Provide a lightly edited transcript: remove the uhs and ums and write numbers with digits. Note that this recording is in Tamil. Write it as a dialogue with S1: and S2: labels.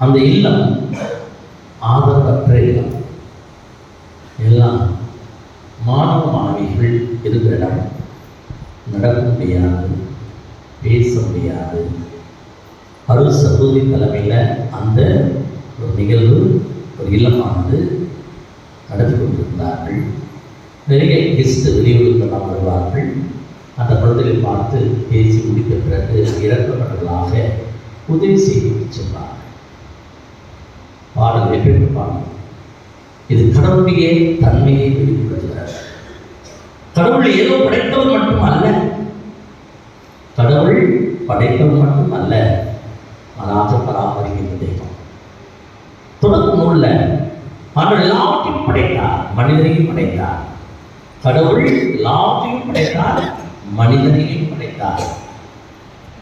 S1: அந்த இல்லம் ஆதரவற்ற இல்லம். எல்லாம் மாணவ மாணவிகள் இருக்கிற இடம். நடக்க முடியாது, பேச முடியாது. அருள் சகோதரி தலைமையில் அந்த ஒரு நிகழ்வு, ஒரு இல்லமானது நடத்தி கொண்டிருந்தார்கள். நிறைய கெஸ்ட் வெளியூர்களெல்லாம் வருவார்கள். அந்த குழந்தைகளை பார்த்து பேசி முடித்த பிறகு இறக்கப்பட்டவர்களாக உதவி செய்து சொன்னார்கள். பாடல் எப்படி பாடல்? இது கடவுளுடைய தன்மையை வெளிப்படுத்துகிறார். கடவுள் ஏதோ படைத்தவர் மட்டும் அல்ல, கடவுள் படைத்தவர் மட்டும் அல்ல, அதாக பராமரிக்கின்ற தெய்வம். தொடக்க நூல்ல ஆண்டவர் எல்லாவற்றையும் படைத்தார், மனிதனையும் படைத்தார். கடவுள் எல்லாவற்றையும் படைத்தார், மனிதனையும் படைத்தார்.